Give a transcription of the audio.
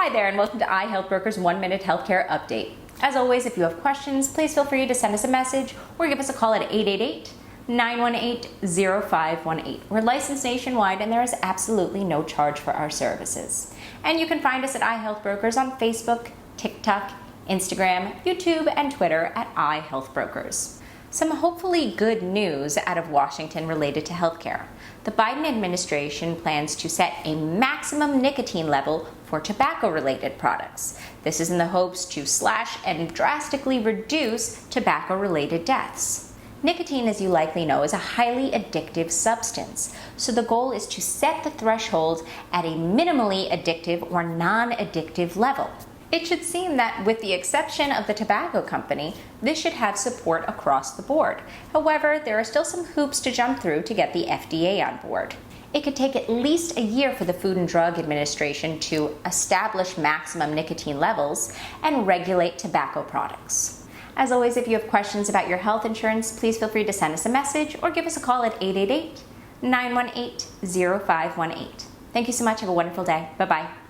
Hi there, and welcome to iHealthBrokers 1-Minute Healthcare Update. As always, if you have questions, please feel free to send us a message or give us a call at 888-918-0518. We're licensed nationwide and there is absolutely no charge for our services. And you can find us at iHealthBrokers on Facebook, TikTok, Instagram, YouTube, and Twitter at iHealthBrokers. Some hopefully good news out of Washington related to healthcare. The Biden administration plans to set a maximum nicotine level for tobacco-related products. This is in the hopes to slash and drastically reduce tobacco-related deaths. Nicotine, as you likely know, is a highly addictive substance, so the goal is to set the threshold at a minimally addictive or non-addictive level. It should seem that, with the exception of the tobacco company, this should have support across the board. However, there are still some hoops to jump through to get the FDA on board. It could take at least a year for the Food and Drug Administration to establish maximum nicotine levels and regulate tobacco products. As always, if you have questions about your health insurance, please feel free to send us a message or give us a call at 888-918-0518. Thank you so much. Have a wonderful day. Bye-bye.